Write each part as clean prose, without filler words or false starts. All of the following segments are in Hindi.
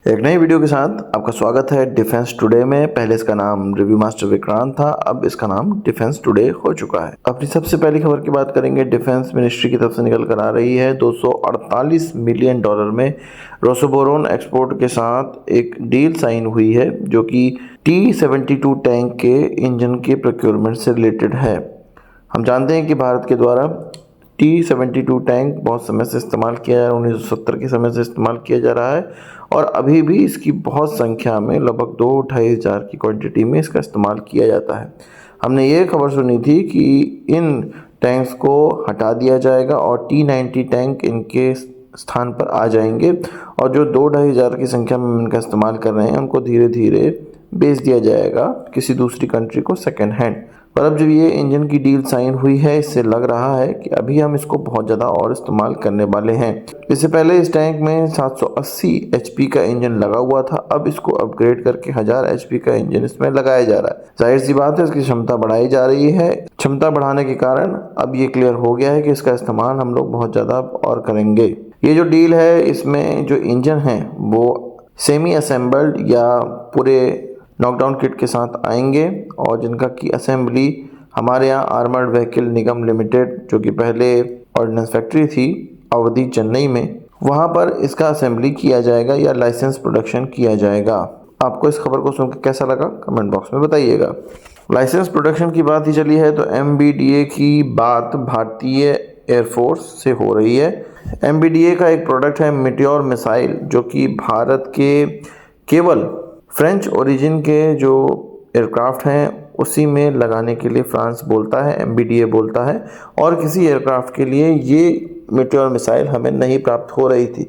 एक नई वीडियो के साथ आपका स्वागत है डिफेंस टुडे में। पहले इसका नाम रिव्यू मास्टर विक्रांत था, अब इसका नाम डिफेंस टुडे हो चुका है। अपनी सबसे पहली खबर की बात करेंगे। डिफेंस मिनिस्ट्री की तरफ से निकल कर आ रही है 248 मिलियन डॉलर में रोसोबोरोन एक्सपोर्ट के साथ एक डील साइन हुई है जो कि T-72 टैंक के इंजन के प्रोक्योरमेंट से रिलेटेड है। हम जानते हैं कि भारत के द्वारा T-72 टैंक बहुत समय से इस्तेमाल किया जा रहा है, 1970 के समय से इस्तेमाल किया जा रहा है और अभी भी इसकी बहुत संख्या में लगभग 2-2.5 हज़ार की क्वांटिटी में इसका इस्तेमाल किया जाता है। हमने ये खबर सुनी थी कि इन टैंक्स को हटा दिया जाएगा और T-90 टैंक इनके स्थान पर आ जाएंगे और जो 2-2.5 हज़ार की संख्या में इनका इस्तेमाल कर रहे हैं उनको धीरे धीरे बेच दिया जाएगा किसी दूसरी कंट्री को सेकेंड हैंड। पर अब जब ये इंजन की डील साइन हुई है, इससे लग रहा है कि अभी हम इसको बहुत ज़्यादा और इस्तेमाल करने वाले हैं। इससे पहले इस टैंक में 780 HP का इंजन लगा हुआ था, अब इसको अपग्रेड करके 1000 HP का इंजन इसमें लगाया जा रहा है। जाहिर सी बात है, इसकी क्षमता बढ़ाई जा रही है। क्षमता बढ़ाने के कारण अब ये क्लियर हो गया है कि इसका इस्तेमाल हम लोग बहुत ज़्यादा और करेंगे। ये जो डील है, इसमें जो इंजन है वो सेमी असेंबल्ड या पूरे नॉकडाउन किट के साथ आएंगे और जिनका की असेंबली हमारे यहाँ आर्मर्ड व्हीकल निगम लिमिटेड, जो कि पहले ऑर्डिनेंस फैक्ट्री थी अवधि चेन्नई में, वहाँ पर इसका असेंबली किया जाएगा या लाइसेंस प्रोडक्शन किया जाएगा। आपको इस खबर को सुनकर कैसा लगा कमेंट बॉक्स में बताइएगा। लाइसेंस प्रोडक्शन की बात ही चली है तो MBDA की बात भारतीय एयरफोर्स से हो रही है। MBDA का एक प्रोडक्ट है मीटियोर मिसाइल, जो कि भारत के केवल फ्रेंच ओरिजिन के जो एयरक्राफ्ट हैं उसी में लगाने के लिए फ्रांस बोलता है, MBDA बोलता है, और किसी एयरक्राफ्ट के लिए ये मीटियोर मिसाइल हमें नहीं प्राप्त हो रही थी।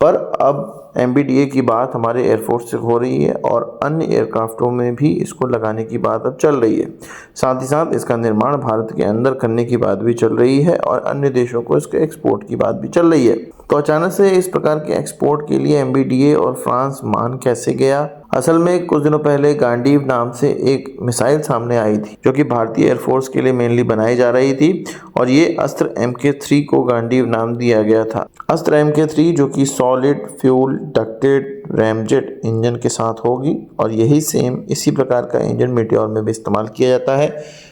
पर अब MBDA की बात हमारे एयरफोर्स से हो रही है और अन्य एयरक्राफ्टों में भी इसको लगाने की बात अब चल रही है। साथ ही साथ इसका निर्माण भारत के अंदर करने की बात भी चल रही है और अन्य देशों को इसके एक्सपोर्ट की बात भी चल रही है। तो अचानक से इस प्रकार के एक्सपोर्ट के लिए MBDA और फ्रांस मान कैसे गया? असल में कुछ दिनों पहले गांडीव नाम से एक मिसाइल सामने आई थी जो कि भारतीय एयरफोर्स के लिए मेनली बनाई जा रही थी और ये अस्त्र MK3 को गांडीव नाम दिया गया था। अस्त्र MK3 जो कि solid fuel ducted ramjet engine के साथ होगी और यही सेम इसी प्रकार का इंजन मीटियोर में भी इस्तेमाल किया जाता है।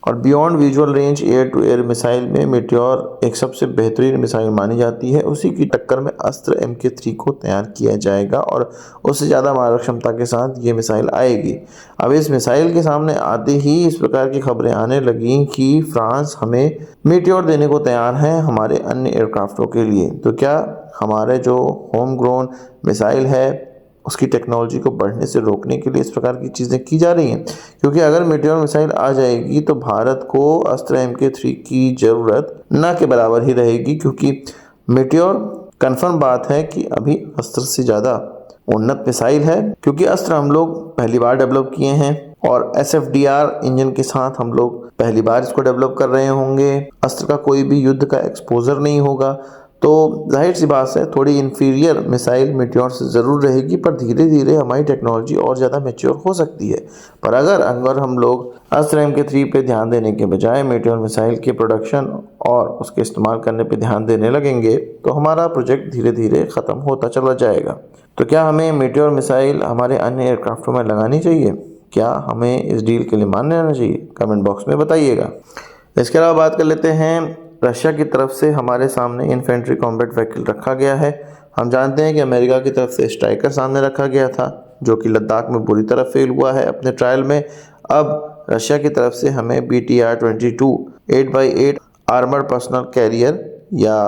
और beyond visual range air to air missile में मीटियोर एक सबसे बेहतरीन मिसाइल मानी जाती है। उसी की टक्कर में अस्त्र MK3 को तैयार किया जाएगा और उससे ज़्यादा मारक क्षमता के साथ ये मिसाइल आएगी। अब इस मिसाइल के सामने आते ही इस प्रकार की खबरें आने लगीं कि फ्रांस हमें मीटियोर देने को तैयार है हमारे अन्य एयरक्राफ्टों के लिए। तो क्या हमारे जो होम ग्रोन मिसाइल है उसकी टेक्नोलॉजी को बढ़ने से रोकने के लिए इस प्रकार की चीज़ें की जा रही हैं? क्योंकि अगर मीटियोर मिसाइल आ जाएगी तो भारत को अस्त्र MK3 की ज़रूरत न के बराबर ही रहेगी, क्योंकि मीटियोर कंफर्म बात है कि अभी अस्त्र से ज़्यादा उन्नत मिसाइल है, क्योंकि अस्त्र हम लोग पहली बार डेवलप किए हैं और SFDR इंजन के साथ हम लोग पहली बार इसको डेवलप कर रहे होंगे। अस्त्र का कोई भी युद्ध का एक्सपोजर नहीं होगा, तो जाहिर सी बात है थोड़ी इन्फीरियर मिसाइल मीटियोर से ज़रूर रहेगी, पर धीरे धीरे हमारी टेक्नोलॉजी और ज़्यादा मैच्योर हो सकती है। पर अगर हम लोग अस्त्र MK3 पे ध्यान देने के बजाय मीटियोर मिसाइल के प्रोडक्शन और उसके इस्तेमाल करने पे ध्यान देने लगेंगे तो हमारा प्रोजेक्ट धीरे धीरे ख़त्म होता चला जाएगा। तो क्या हमें मीटियोर मिसाइल हमारे अन्य एयरक्राफ्टों में लगानी चाहिए? क्या हमें इस डील के लिए मान लेना चाहिए? कमेंट बॉक्स में बताइएगा। इसके अलावा बात कर लेते हैं, रशिया की तरफ से हमारे सामने इन्फेंट्री कॉम्बैट व्हीकल रखा गया है। हम जानते हैं कि अमेरिका की तरफ से स्ट्राइकर सामने रखा गया था जो कि लद्दाख में बुरी तरह फेल हुआ है अपने ट्रायल में। अब रशिया की तरफ से हमें BTR-22 8x8 armour personal career या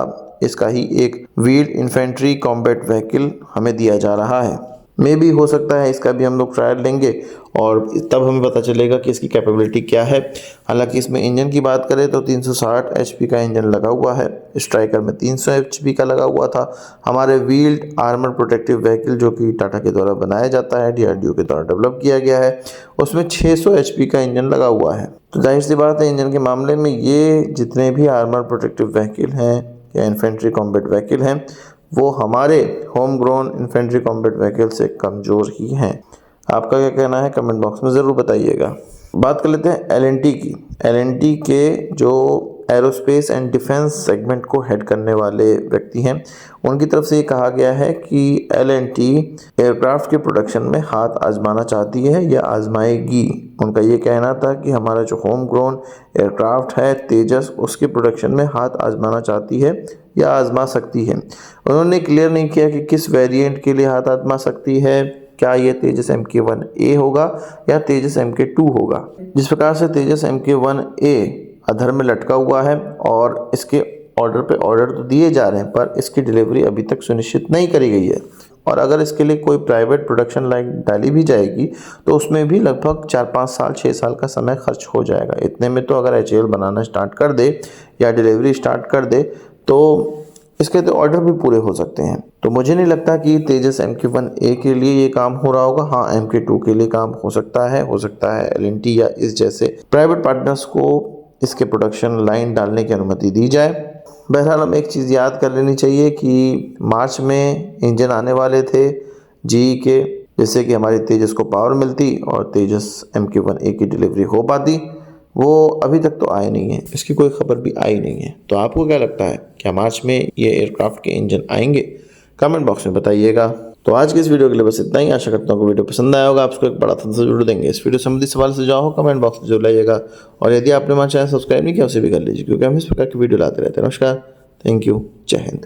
इसका ही एक व्हील्ड इन्फेंट्री कॉम्बैट व्हीकल हमें दिया जा रहा है। मे भी हो सकता है इसका भी हम लोग ट्रायल लेंगे और तब हमें पता चलेगा कि इसकी कैपेबिलिटी क्या है। हालांकि इसमें इंजन की बात करें तो 360 HP का इंजन लगा हुआ है, स्ट्राइकर में 300 HP का लगा हुआ था। हमारे व्हील्ड आर्मर प्रोटेक्टिव व्हीकल जो कि टाटा के द्वारा बनाया जाता है, DRDO के द्वारा डेवलप किया गया है, उसमें 600 HP का इंजन लगा हुआ है। तो जाहिर सी बात है इंजन के मामले में ये जितने भी आर्मर प्रोटेक्टिव व्हीकल हैं या इन्फेंट्री कॉम्बैट व्हीकल हैं वो हमारे home grown infantry combat vehicle से कमज़ोर ही हैं। आपका क्या कहना है कमेंट बॉक्स में ज़रूर बताइएगा। बात कर लेते हैं LNT की। LNT के जो एरोस्पेस एंड डिफेंस सेगमेंट को हेड करने वाले व्यक्ति हैं। उनकी तरफ से ये कहा गया है कि L&T एयरक्राफ्ट के प्रोडक्शन में हाथ आजमाना चाहती है या आजमाएगी। उनका ये कहना था कि हमारा जो होम ग्रोन एयरक्राफ्ट है तेजस, उसके प्रोडक्शन में हाथ आजमाना चाहती है या आजमा सकती है। उन्होंने क्लियर नहीं किया कि किस वेरिएंट के लिए हाथ आजमा सकती है, क्या ये तेजस MK1A होगा या तेजस MK2 होगा। जिस प्रकार से तेजस MK1A अधर में लटका हुआ है और इसके ऑर्डर पे ऑर्डर तो दिए जा रहे हैं पर इसकी डिलीवरी अभी तक सुनिश्चित नहीं करी गई है, और अगर इसके लिए कोई प्राइवेट प्रोडक्शन लाइन डाली भी जाएगी तो उसमें भी लगभग 4-5 साल 6 साल का समय खर्च हो जाएगा। इतने में तो अगर HAL बनाना स्टार्ट कर दे या डिलीवरी स्टार्ट कर दे तो इसके तो ऑर्डर भी पूरे हो सकते हैं। तो मुझे नहीं लगता कि तेजस MK1A के लिए ये काम हो रहा होगा। हाँ, MK2 के लिए काम हो सकता है L&T या इस जैसे प्राइवेट पार्टनर्स को इसके प्रोडक्शन लाइन डालने की अनुमति दी जाए। बहरहाल हमें एक चीज़ याद कर लेनी चाहिए कि मार्च में इंजन आने वाले थे GE के, जिससे कि हमारी तेजस को पावर मिलती और तेजस MK1A की डिलीवरी हो पाती। वो अभी तक तो आए नहीं है, इसकी कोई खबर भी आई नहीं है। तो आपको क्या लगता है, क्या मार्च में ये एयरक्राफ्ट के इंजन आएंगे? कमेंट बॉक्स में बताइएगा। तो आज के इस वीडियो के लिए बस इतना ही। आशा करता हूँ कि वीडियो पसंद आया होगा। आपको एक बड़ा था जरूर देंगे। इस वीडियो संबंधी सवाल से जाओ कमेंट बॉक्स में जरूर लाइएगा, और यदि आपने हमारा चैनल सब्सक्राइब नहीं किया उसे भी कर लीजिए, क्योंकि हम इस प्रकार की वीडियो लाते रहते हैं। नमस्कार, थैंक यू, जय हिंद।